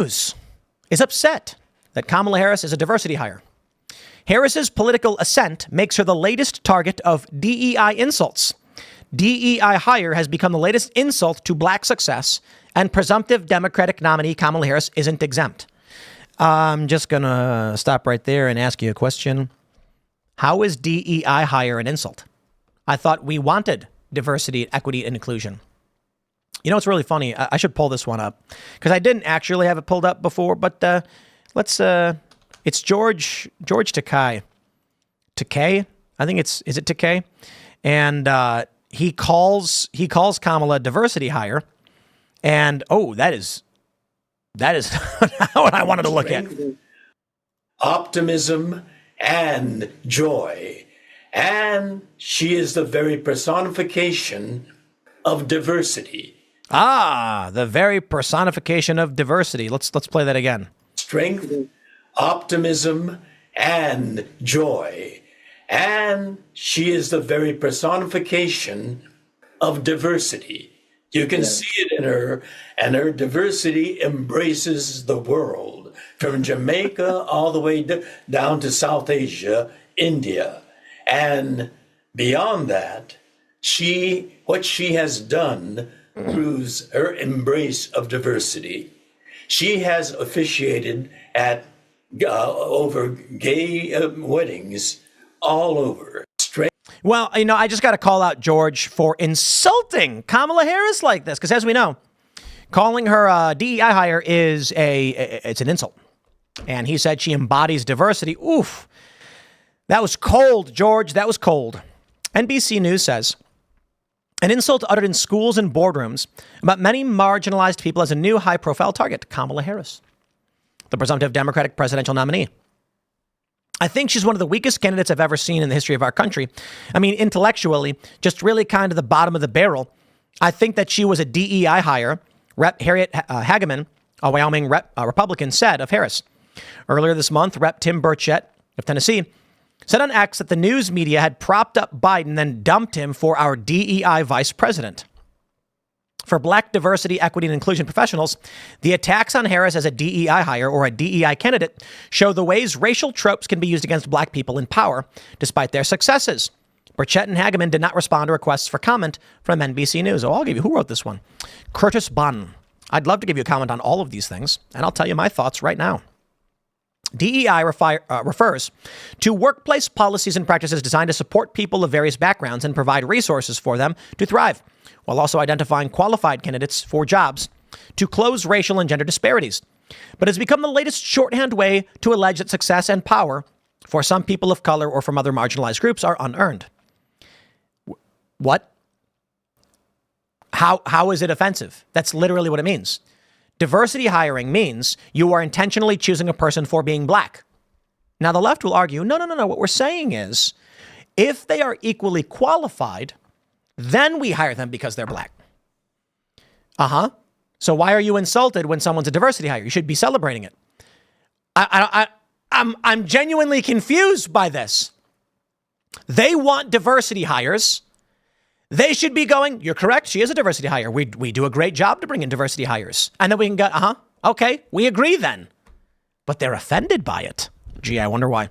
News is upset that Kamala Harris is a diversity hire. Harris's political ascent makes her the latest target of DEI insults. DEI hire has become the latest insult to black success, and presumptive Democratic nominee Kamala Harris isn't exempt. I'm just going to stop right there and ask you a question. How is DEI hire an insult? I thought we wanted diversity, equity, and inclusion. You know, it's really funny. I should pull this one up because I didn't actually have it pulled up before, but it's George Takei. Takei? I think is it Takei? And he calls Kamala a diversity hire. And that is what I wanted to look at. Optimism and joy. And she is the very personification of diversity. The very personification of diversity. Let's play that again. Strength, optimism, and joy. And she is the very personification of diversity. You can see it in her, and her diversity embraces the world, from Jamaica all the way down to South Asia, India. And beyond that, what she has done proves her embrace of diversity. She has officiated at over gay weddings all over. Well, I just got to call out George for insulting Kamala Harris like this, because as we know, calling her a DEI hire it's an insult. And he said she embodies diversity. Oof. That was cold, George. That was cold. NBC News says, an insult uttered in schools and boardrooms about many marginalized people as a new high-profile target, Kamala Harris, the presumptive Democratic presidential nominee. I think she's one of the weakest candidates I've ever seen in the history of our country. I mean, intellectually, just really kind of the bottom of the barrel. I think that she was a DEI hire. Rep. Harriet Hageman, a Wyoming Republican, said of Harris. Earlier this month, Rep. Tim Burchett of Tennessee said on X that the news media had propped up Biden, then dumped him for our DEI vice president. For black diversity, equity, and inclusion professionals, the attacks on Harris as a DEI hire or a DEI candidate show the ways racial tropes can be used against black people in power, despite their successes. Burchett and Hageman did not respond to requests for comment from NBC News. Oh, I'll give you, who wrote this one? Curtis Bunn. I'd love to give you a comment on all of these things, and I'll tell you my thoughts right now. DEI refers to workplace policies and practices designed to support people of various backgrounds and provide resources for them to thrive, while also identifying qualified candidates for jobs to close racial and gender disparities. But it's become the latest shorthand way to allege that success and power for some people of color or from other marginalized groups are unearned. What? How is it offensive? That's literally what it means. Diversity hiring means you are intentionally choosing a person for being black. Now, the left will argue, no. What we're saying is if they are equally qualified, then we hire them because they're black. So why are you insulted when someone's a diversity hire? You should be celebrating it. I'm genuinely confused by this. They want diversity hires. They should be going, you're correct, she is a diversity hire. We do a great job to bring in diversity hires. And then we can go, okay, we agree then. But they're offended by it. Gee, I wonder why.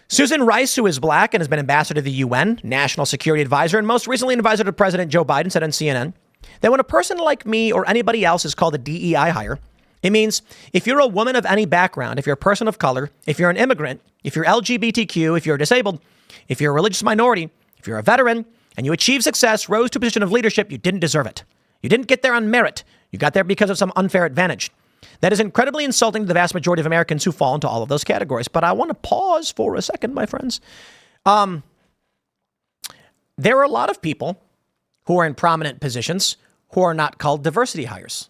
Susan Rice, who is black and has been ambassador to the UN, national security advisor, and most recently an advisor to President Joe Biden, said on CNN that when a person like me or anybody else is called a DEI hire, it means if you're a woman of any background, if you're a person of color, if you're an immigrant, if you're LGBTQ, if you're disabled, if you're a religious minority, if you're a veteran, and you achieved success, rose to a position of leadership, you didn't deserve it. You didn't get there on merit. You got there because of some unfair advantage. That is incredibly insulting to the vast majority of Americans who fall into all of those categories. But I want to pause for a second, my friends. There are a lot of people who are in prominent positions who are not called diversity hires.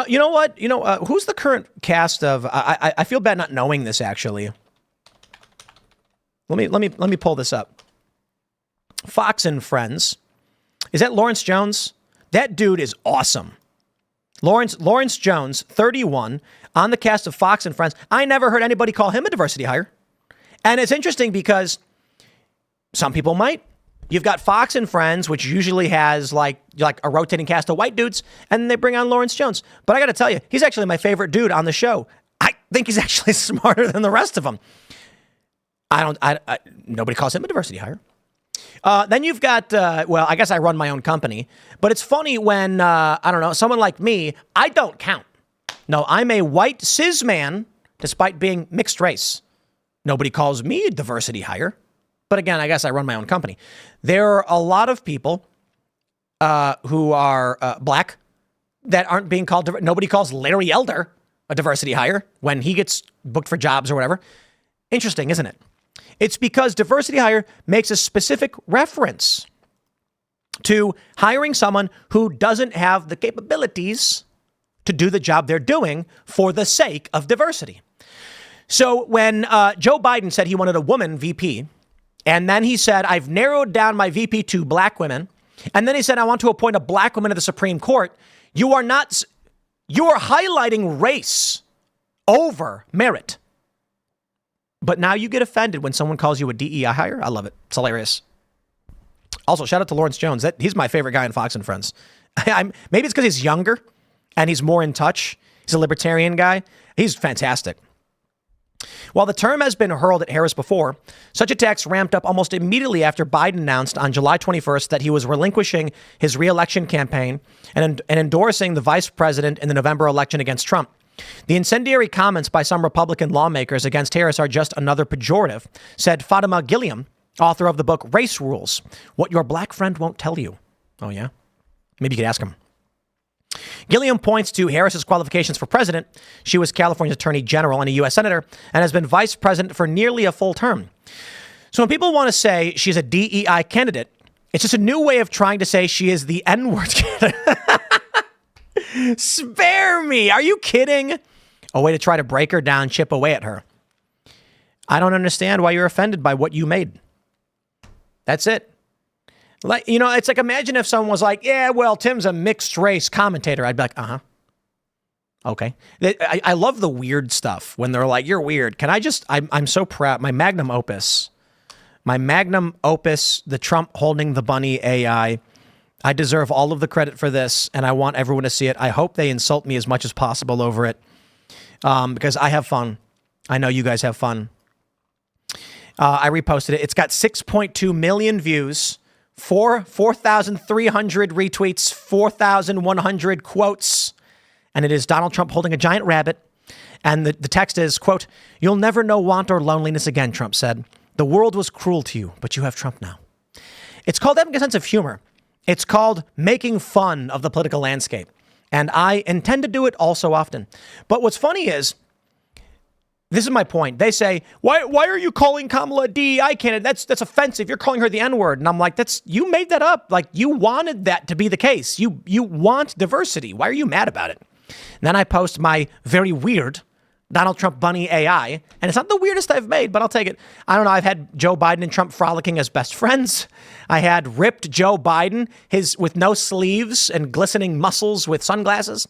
You know what? Who's the current cast of? I feel bad not knowing this actually. Let me pull this up. Fox and Friends. Is that Lawrence Jones? That dude is awesome. Lawrence Jones, 31, on the cast of Fox and Friends. I never heard anybody call him a diversity hire. And it's interesting because some people might. You've got Fox and Friends, which usually has like a rotating cast of white dudes, and they bring on Lawrence Jones. But I got to tell you, he's actually my favorite dude on the show. I think he's actually smarter than the rest of them. Nobody calls him a diversity hire. Then you've got, well, I guess I run my own company, but it's funny when, someone like me, I don't count. No, I'm a white cis man, despite being mixed race. Nobody calls me a diversity hire. But again, I guess I run my own company. There are a lot of people who are black that aren't being called. Nobody calls Larry Elder a diversity hire when he gets booked for jobs or whatever. Interesting, isn't it? It's because diversity hire makes a specific reference to hiring someone who doesn't have the capabilities to do the job they're doing for the sake of diversity. So when Joe Biden said he wanted a woman VP, and then he said, I've narrowed down my VP to black women, and then he said, I want to appoint a black woman to the Supreme Court, you are highlighting race over merit. But now you get offended when someone calls you a DEI hire. I love it. It's hilarious. Also, shout out to Lawrence Jones. He's my favorite guy in Fox and Friends. Maybe it's because he's younger and he's more in touch. He's a libertarian guy. He's fantastic. While the term has been hurled at Harris before, such attacks ramped up almost immediately after Biden announced on July 21st that he was relinquishing his re-election campaign and endorsing the vice president in the November election against Trump. The incendiary comments by some Republican lawmakers against Harris are just another pejorative, said Fatima Gilliam, author of the book Race Rules, What Your Black Friend Won't Tell You. Oh, yeah? Maybe you could ask him. Gilliam points to Harris's qualifications for president. She was California's attorney general and a U.S. senator and has been vice president for nearly a full term. So when people want to say she's a DEI candidate, it's just a new way of trying to say she is the N-word candidate. Spare me. Are you kidding? A way to try to break her down, chip away at her. I don't understand why you're offended by what you made. That's it. Like, it's like, imagine if someone was like, yeah, well, Tim's a mixed race commentator. I'd be like, uh-huh. Okay. I love the weird stuff when they're like, you're weird. I'm so proud. My magnum opus, the Trump holding the bunny AI. I deserve all of the credit for this, and I want everyone to see it. I hope they insult me as much as possible over it, because I have fun. I know you guys have fun. I reposted it. It's got 6.2 million views, 4,300 retweets, 4,100 quotes, and it is Donald Trump holding a giant rabbit. And the text is, quote, "You'll never know want or loneliness again," Trump said. "The world was cruel to you, but you have Trump now." It's called having a sense of humor. It's called making fun of the political landscape. And I intend to do it all so often. But what's funny is, this is my point. They say, why are you calling Kamala a DEI candidate? That's offensive. You're calling her the N-word. And I'm like, you made that up. Like, you wanted that to be the case. You want diversity. Why are you mad about it? And then I post my very weird Donald Trump bunny AI. And it's not the weirdest I've made, but I'll take it. I don't know. I've had Joe Biden and Trump frolicking as best friends. I had ripped Joe Biden, with no sleeves and glistening muscles with sunglasses.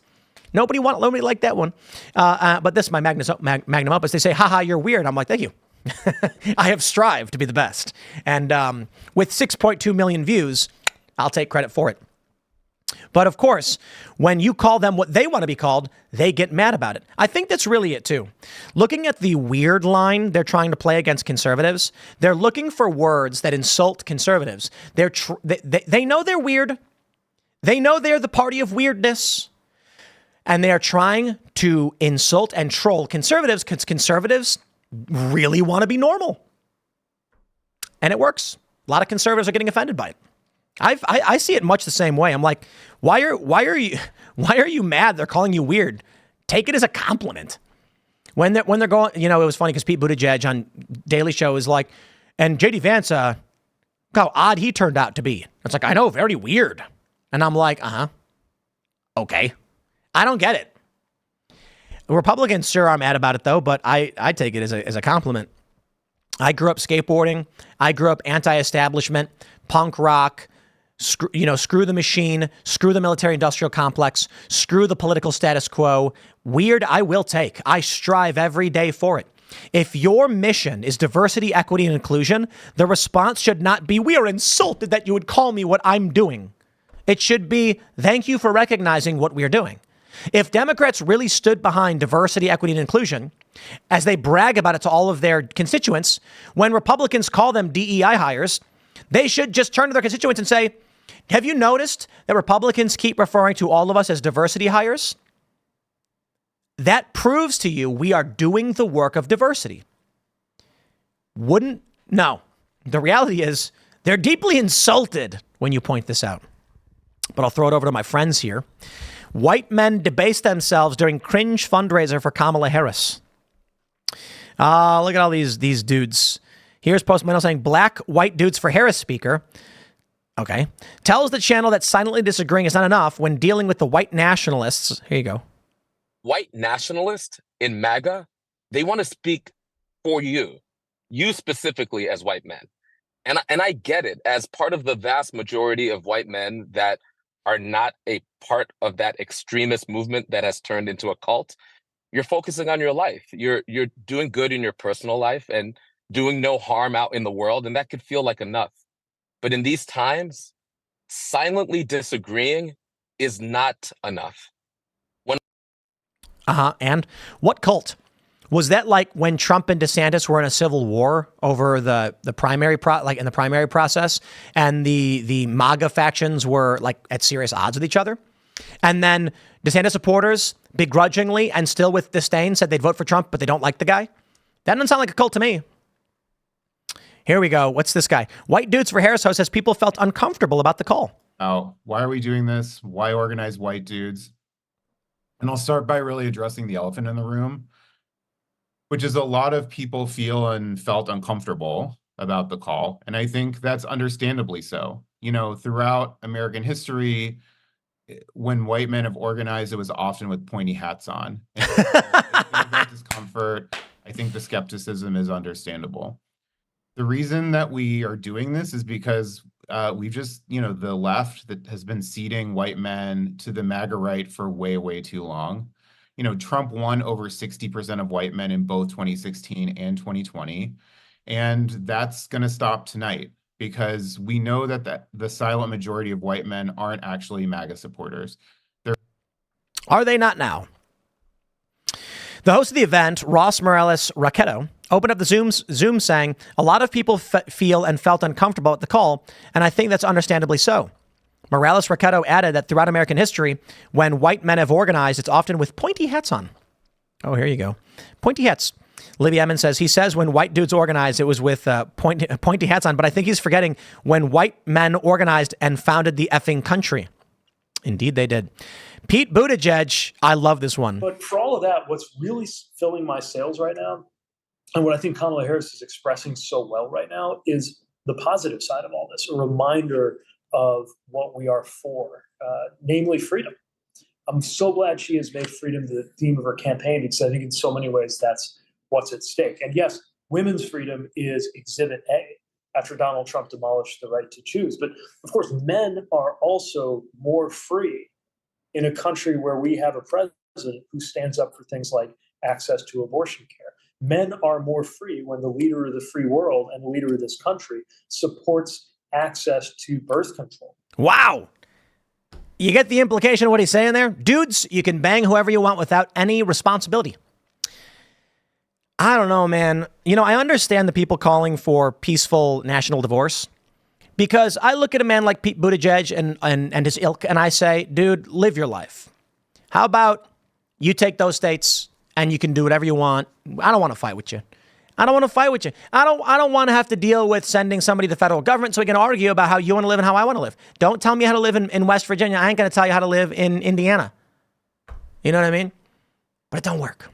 Nobody liked that one. But this is my magnum opus. They say, haha, you're weird. I'm like, thank you. I have strived to be the best. And with 6.2 million views, I'll take credit for it. But of course, when you call them what they want to be called, they get mad about it. I think that's really it, too. Looking at the weird line they're trying to play against conservatives, they're looking for words that insult conservatives. They know they're weird. They know they're the party of weirdness. And they are trying to insult and troll conservatives because conservatives really want to be normal. And it works. A lot of conservatives are getting offended by it. I see it much the same way. I'm like, why are you mad? They're calling you weird. Take it as a compliment. When they're going, it was funny because Pete Buttigieg on Daily Show is like, and JD Vance, how odd he turned out to be. It's like, I know, very weird. And I'm like, okay. I don't get it. Republicans sure are mad about it though, but I take it as a compliment. I grew up skateboarding. I grew up anti-establishment, punk rock. Screw the machine, screw the military-industrial complex, screw the political status quo. Weird, I will take. I strive every day for it. If your mission is diversity, equity, and inclusion, the response should not be, we are insulted that you would call me what I'm doing. It should be, thank you for recognizing what we are doing. If Democrats really stood behind diversity, equity, and inclusion, as they brag about it to all of their constituents, when Republicans call them DEI hires, they should just turn to their constituents and say, have you noticed that Republicans keep referring to all of us as diversity hires? That proves to you we are doing the work of diversity. No. The reality is they're deeply insulted when you point this out. But I'll throw it over to my friends here. White men debase themselves during cringe fundraiser for Kamala Harris. Look at all these dudes. Here's Post Millennial saying, black white dudes for Harris speaker. Okay. Tells the channel that silently disagreeing is not enough when dealing with the white nationalists. Here you go. White nationalists in MAGA, they want to speak for you specifically as white men. And I get it, as part of the vast majority of white men that are not a part of that extremist movement that has turned into a cult. You're focusing on your life. You're doing good in your personal life and doing no harm out in the world. And that could feel like enough. But in these times, silently disagreeing is not enough. And what cult? Was that like when Trump and DeSantis were in a civil war over the primary in the primary process, and the MAGA factions were like at serious odds with each other? And then DeSantis supporters begrudgingly and still with disdain said they'd vote for Trump, but they don't like the guy? That doesn't sound like a cult to me. Here we go. What's this guy? White Dudes for Harris host says people felt uncomfortable about the call. Oh, why are we doing this? Why organize white dudes? And I'll start by really addressing the elephant in the room, which is a lot of people feel and felt uncomfortable about the call. And I think that's understandably so. You know, throughout American history, when white men have organized, it was often with pointy hats on. And so that discomfort, I think the skepticism is understandable. The reason that we are doing this is because we've just, the left that has been ceding white men to the MAGA right for way, way too long. Trump won over 60% of white men in both 2016 and 2020. And that's going to stop tonight because we know that the silent majority of white men aren't actually MAGA supporters. Are they not now? The host of the event, Ross Morales Raqueto, opened up the Zoom saying, a lot of people feel and felt uncomfortable at the call, and I think that's understandably so. Morales Raqueto added that throughout American history, when white men have organized, it's often with pointy hats on. Oh, here you go. Pointy hats. Libby Emmons says, he says when white dudes organized, it was with pointy hats on, but I think he's forgetting when white men organized and founded the effing country. Indeed, they did. Pete Buttigieg, I love this one. But for all of that, what's really filling my sails right now, and what I think Kamala Harris is expressing so well right now, is the positive side of all this, a reminder of what we are for, namely freedom. I'm so glad she has made freedom the theme of her campaign, because I think in so many ways that's what's at stake. And yes, women's freedom is Exhibit A after Donald Trump demolished the right to choose. But of course, men are also more free in a country where we have a president who stands up for things like access to abortion care. Men are more free when the leader of the free world and the leader of this country supports access to birth control. Wow. You get the implication of what he's saying there? Dudes, you can bang whoever you want without any responsibility. I don't know, man. I understand the people calling for peaceful national divorce, because I look at a man like Pete Buttigieg and his ilk, and I say, dude, live your life. How about you take those states and you can do whatever you want? I don't want to fight with you. I don't want to have to deal with sending somebody to the federal government so we can argue about how you want to live and how I want to live. Don't tell me how to live in West Virginia. I ain't going to tell you how to live in Indiana. You know what I mean? But it don't work.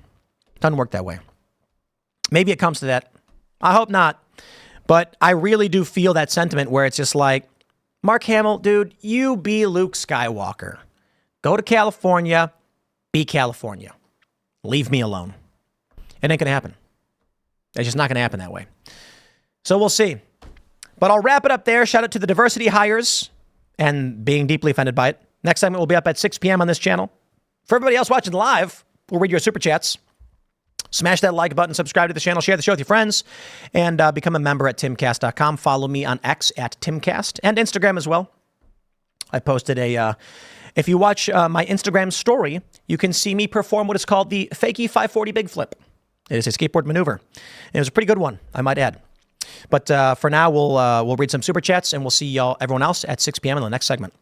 It doesn't work that way. Maybe it comes to that. I hope not. But I really do feel that sentiment where it's just like, Mark Hamill, dude, you be Luke Skywalker. Go to California, be California. Leave me alone. It ain't going to happen. It's just not going to happen that way. So we'll see. But I'll wrap it up there. Shout out to the diversity hires and being deeply offended by it. Next segment will be up at 6 p.m. on this channel. For everybody else watching live, we'll read your super chats. Smash that like button, subscribe to the channel, share the show with your friends, and become a member at timcast.com. Follow me on X at Timcast and Instagram as well. I posted if you watch my Instagram story, you can see me perform what is called the Fakie 540 Big Flip. It is a skateboard maneuver. It was a pretty good one, I might add. But for now, we'll read some super chats, and we'll see everyone else at 6 p.m. in the next segment.